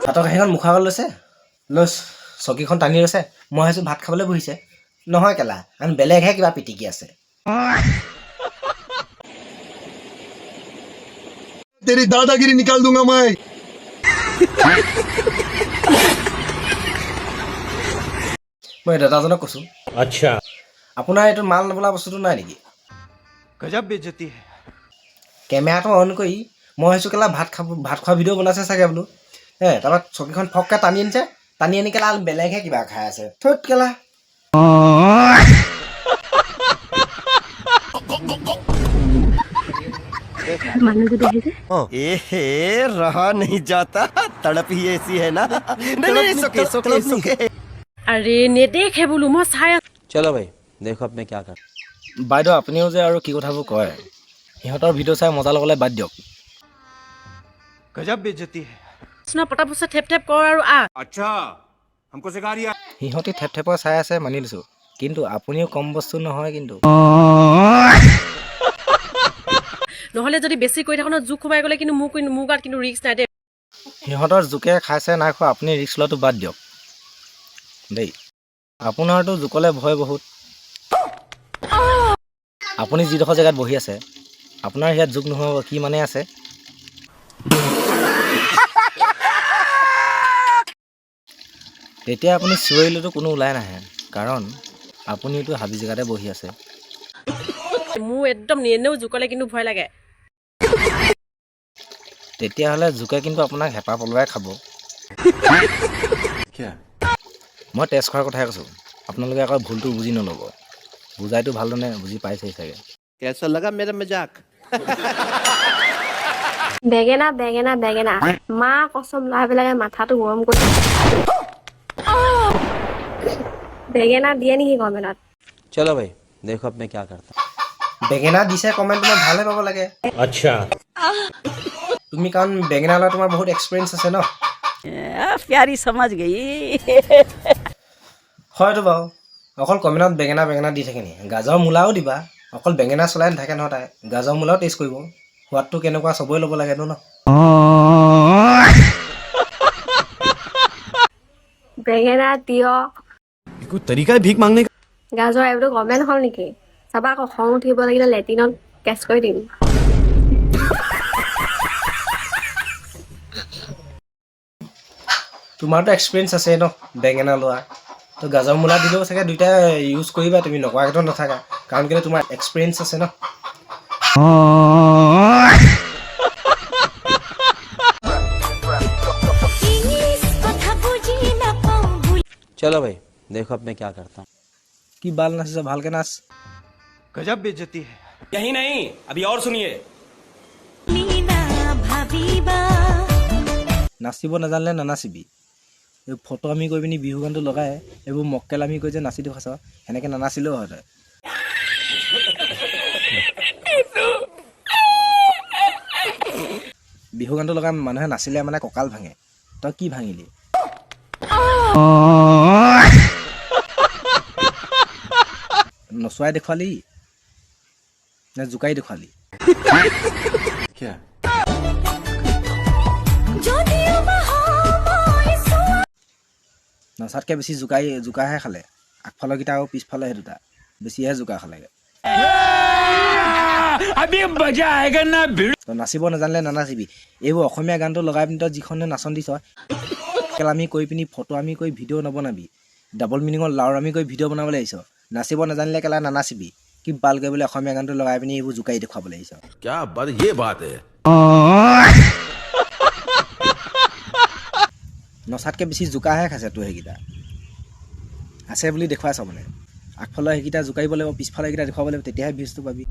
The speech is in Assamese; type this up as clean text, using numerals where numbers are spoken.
ভাতৰ কাঁহীখন মুখৰ আগত লৈছে লৈ চকীখন টানি লৈছে মই ভাবিছোঁ ভাত খাবলৈ বহিছে নহয় কেলা আমি বেলেগহে কিবা পিটিকি আছে तेरी दादागिरी निकाल दूंगा मैं মই দাদাজনক কৈছোঁ अच्छा আপোনাৰ এইটো মাল নবলা বস্তুটো নাই নেকি गजब बेइज्जती है কেমেৰাটো অন কৰি মই ভাবিছোঁ কেলা ভাত খোৱা ভিডিঅ' বনাইছে চাগে বোলো তাৰপৰা চকীখন ফককৈ টানি আনিছে টানি আনি কেলা বেলেগহে কিবা খাই আছে থৈত কেলা रहा नहीं जाता तड़प ही ऐसी है ना नहीं सुके अरे नेदेखे बोलो मैं चाय चलो भाई देखो अब मैं क्या कर বাইদেউ আপুনিও যে আৰু কি কথাবোৰ কয় সিহঁতৰ ভিডিঅ' চাই মজা ল'বলৈ বাদ দিয়ক गजब बेइज्जती है सुना पटापट से ठेप ठेप कर और आ अच्छा हमको सिखा रिया সিহঁতি থেপথেপৰ চাই আছে মানি লৈছোঁ কিন্তু আপুনিও কম বস্তু নহয় কিন্তু নহলে যদি বেছি কৰি থাকো ন জুক সোমাই গলে কিন্তু মোৰ গাত কিন্তু ৰিস্ক নাই দে সিহঁতৰ জোকে খাইছে নাই খোৱা আপুনি ৰিস্ক লোৱাটো বাদ দিয়ক দেই আপোনাৰতো জোকলে ভয় বহুত আপুনি যিডোখৰ জেগাত বহি আছে আপোনাৰ ইয়াত জোক নহ'ব কি মানে আছে তেতিয়া আপুনি চিঞৰিলেতো কোনো ওলাই নাহে কাৰণ আপুনিতো হাবি জেগাতে বহি আছে মোৰ একদম এনেও জুকলে কিন্তু ভয় লাগে তেতিয়াহ'লে জোকে কিন্তু আপোনাক হেঁপাহ পলুৱাই খাব মই টেষ্ট কৰাৰ কথাই কৈছোঁ আপোনালোকে আকৌ ভুলটো বুজি নল'ব বুজাইতো ভালধৰণে বুজি পাইছেই চাগে कैसा लगा मेरा मजाक বেঙেনা বেঙেনা বেঙেনা মা কসম লাই পেলাই মাথাটো গৰম কৰি বেঙেনা দিয়ে নেকি কমেণ্টত चलो भाई देखो अब मैं क्या करता বেঙেনা দিছে কমেণ্ট তোমাৰ ভালহে পাব লাগে अच्छा তুমি কাৰণ বেঙেনা লোৱা তোমাৰ বহুত এক্সপিৰিয়েঞ্চ আছে ন प्यारी समझ गई হয়তো বাৰু অকল কমেণ্টত বেঙেনা বেঙেনা দি থাকে নি গাজৰ মূলাও দিবা অকল বেঙেনা চলাই নাথাকে নহয় তাই গাজৰ মূলাও টেষ্ট কৰিব সোৱাদটো কেনেকুৱা চবই ল'ব লাগেতো ন বেঙেনা তিয়হ कोई तरीका है भीख मांगने का গাজৰ এইবোৰ কমেণ্ট হ'ল নেকি চাবা আকৌ খং উঠিব লাগিলে লেটিনত কেচ কৰি দিম তোমাৰতো এক্সপিৰিয়েঞ্চ আছে ন বেঙেনা লোৱা তো গাজৰ মূলা দিলেও চাগে দুইটাই ইউজ কৰিবা তুমি নকৰাকেতো নাথাকা কাৰণ কেলৈ তোমাৰ এক্সপিৰিয়েঞ্চ আছে ন चलो भाई देखो अब मैं क्या करता हूँ কি বাল নাচিছ ভালকে নাচ गजब बेइज्जती है यही नहीं अभी और सुनिए নাচিব নাজানিলে নানাচিবি এই ফটো আমি কৰি পিনি বিহু গানটো লগাই এইবোৰ মক্কেল আমি কৰি যে নাচি দেখুৱাইছ সেনেকৈ নানাচিলেও হয় তই বিহু গানটো লগাই মানুহে নাচিলে মানে কঁকাল ভাঙে তই কি ভাঙিলি নচুৱাই দেখুৱালি নে জোকাই দেখুৱালি क्या নচাতকৈ বেছি জোকাহে খালে আগফালৰকেইটা আৰু পিছফালে সেই দুটা বেছিহে জোকা খালেগৈ তই নাচিব নাজানিলে নানাচিবি এইবোৰ অসমীয়া গানটো লগাই পিনি তই যিখনে নাচন দিছ কেলামি কৰি পিনি ফটো আমি কৰি ভিডিঅ' নবনাবি ডাবল মিনিঙৰ লাউৰ আমি কৰি ভিডিঅ' বনাবলৈ আহিছ নাচিব নাজানিলে কেলা নানাচিবি কি বাল কৰিবলৈ অসমীয়া গানটো লগাই পিনি এইবোৰ জোকাই দেখুৱাবলৈ আহিছ क्या बात ये बात है নচাতকৈ বেছি জোকাহে খাইছে তোৰ সেইকেইটা আছে বুলি দেখুৱাইছ মানে আগফালৰ সেইকেইটা জোকাৰিব লাগিব পিছফালৰ সেইকেইটা দেখুৱাব লাগিব তেতিয়াহে ভিউজটো পাবি